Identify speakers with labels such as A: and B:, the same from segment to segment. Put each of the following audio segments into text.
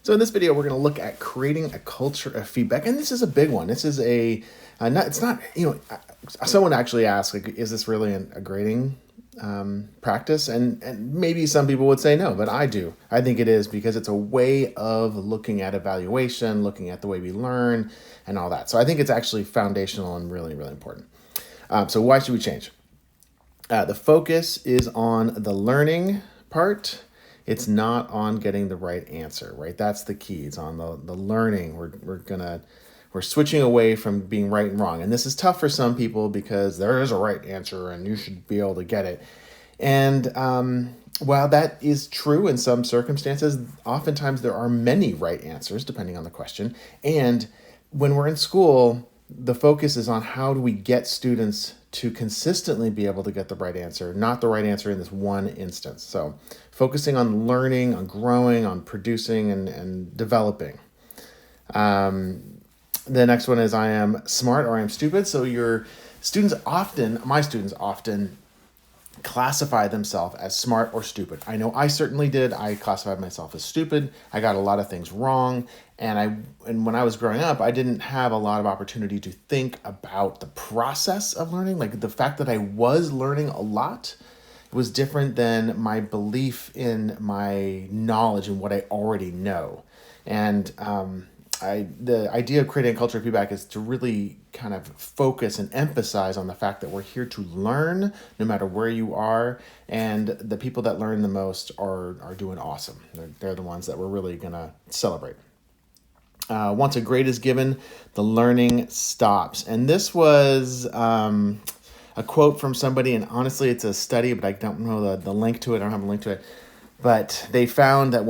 A: So in this video, we're going to look at creating a culture of feedback, and this is a big one. This is it's not, someone actually asked, like, is this really a grading practice? And maybe some people would say no, but I do. I think it is because it's a way of looking at evaluation, looking at the way we learn and all that. So I think it's actually foundational and really, really important. So why should we change? The focus is on the learning part. It's not on getting the right answer, right? That's the key. It's on the learning. We're switching away from being right and wrong. And this is tough for some people because there is a right answer and you should be able to get it. And while that is true in some circumstances, oftentimes there are many right answers depending on the question. And when we're in school, the focus is on how do we get students to consistently be able to get the right answer, not the right answer in this one instance. So focusing on learning, on growing, on producing and developing. The next one is I am smart or I am stupid. So my students often classify themselves as smart or stupid. I know I certainly did. I classified myself as stupid. I got a lot of things wrong. And when I was growing up, I didn't have a lot of opportunity to think about the process of learning. Like the fact that I was learning a lot was different than my belief in my knowledge and what I already know. And the idea of creating a culture of feedback is to really kind of focus and emphasize on the fact that we're here to learn no matter where you are. And the people that learn the most are doing awesome. They're the ones that we're really going to celebrate. Once a grade is given, the learning stops. And this was a quote from somebody, and honestly, it's a study, but I don't know the link to it. I don't have a link to it. But they found that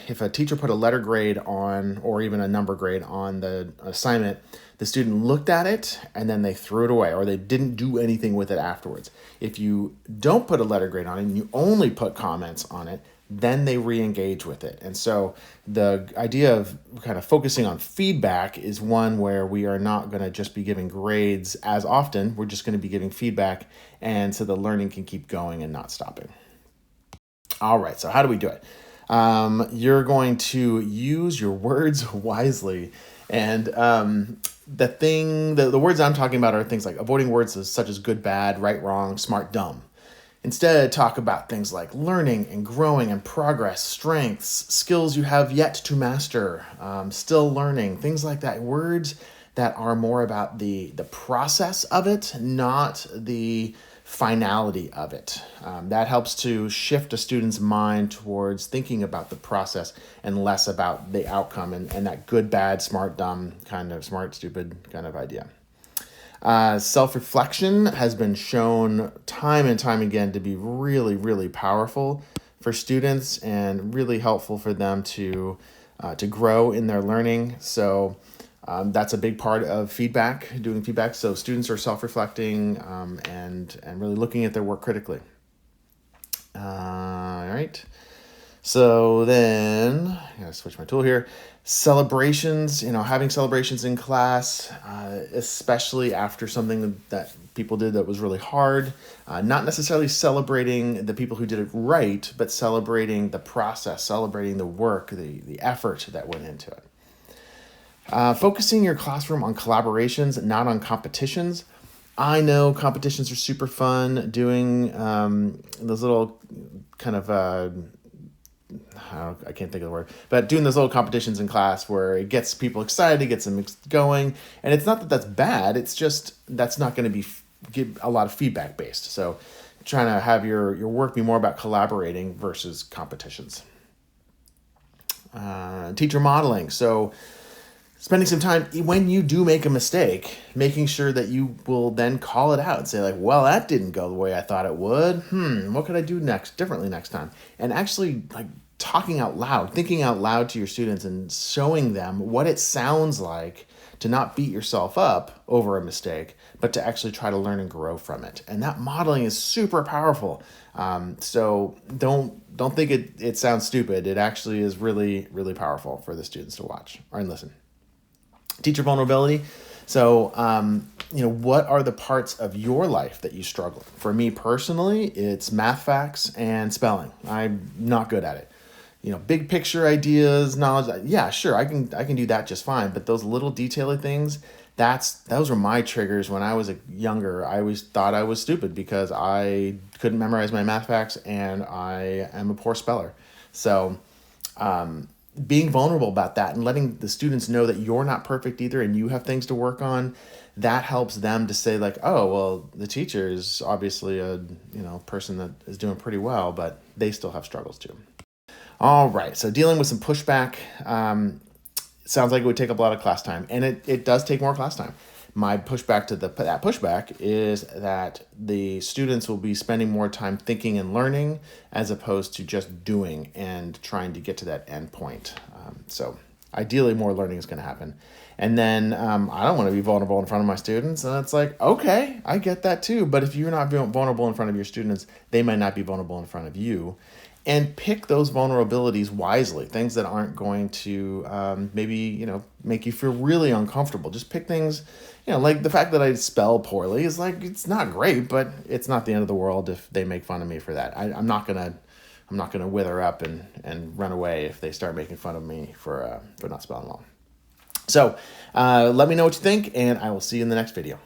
A: if a teacher put a letter grade on, or even a number grade on the assignment, the student looked at it and then they threw it away, or they didn't do anything with it afterwards. If you don't put a letter grade on it and you only put comments on it, then they re-engage with it. And so the idea of kind of focusing on feedback is one where we are not going to just be giving grades as often. We're just going to be giving feedback, and so the learning can keep going and not stopping. All right, so how do we do it? You're going to use your words wisely. And the words I'm talking about are things like avoiding words such as good, bad, right, wrong, smart, dumb. Instead, talk about things like learning and growing and progress, strengths, skills you have yet to master, still learning, things like that. Words that are more about the process of it, not the finality of it. That helps to shift a student's mind towards thinking about the process and less about the outcome and that good, bad, smart, dumb kind of smart, stupid kind of idea. Self-reflection has been shown time and time again to be really, really powerful for students and really helpful for them to grow in their learning. So that's a big part of doing feedback. So students are self-reflecting and really looking at their work critically. All right. So then, I gotta switch my tool here. Celebrations, having celebrations in class, especially after something that people did that was really hard. Not necessarily celebrating the people who did it right, but celebrating the process, celebrating the work, the effort that went into it. Focusing your classroom on collaborations, not on competitions. I know competitions are super fun. Doing those little kind of, I can't think of the word, but doing those little competitions in class where it gets people excited, it gets them going. And it's not that that's bad. It's just that's not going to give a lot of feedback based. So trying to have your work be more about collaborating versus competitions. Teacher modeling. So spending some time when you do make a mistake, making sure that you will then call it out and say like, well, that didn't go the way I thought it would. What could I do differently next time? And actually like talking out loud, thinking out loud to your students and showing them what it sounds like to not beat yourself up over a mistake, but to actually try to learn and grow from it. And that modeling is super powerful. So don't think it sounds stupid. It actually is really, really powerful for the students to watch and listen. Teacher vulnerability. So, what are the parts of your life that you struggle? For me personally, it's math facts and spelling. I'm not good at it. big picture ideas, knowledge. Yeah, sure, I can do that just fine. But those little detailed things, those were my triggers when I was younger. I always thought I was stupid because I couldn't memorize my math facts and I am a poor speller. So being vulnerable about that and letting the students know that you're not perfect either and you have things to work on, that helps them to say like, oh, well, the teacher is obviously a person that is doing pretty well, but they still have struggles too. All right, so dealing with some pushback sounds like it would take up a lot of class time, and it does take more class time. My pushback to that pushback is that the students will be spending more time thinking and learning as opposed to just doing and trying to get to that end point. So ideally, more learning is going to happen. And then I don't want to be vulnerable in front of my students. And it's like, okay, I get that too. But if you're not vulnerable in front of your students, they might not be vulnerable in front of you. And pick those vulnerabilities wisely, things that aren't going to maybe, make you feel really uncomfortable. Just pick things, like the fact that I spell poorly is like, it's not great, but it's not the end of the world if they make fun of me for that. I'm not gonna wither up and run away if they start making fun of me for not spelling well. So let me know what you think, and I will see you in the next video.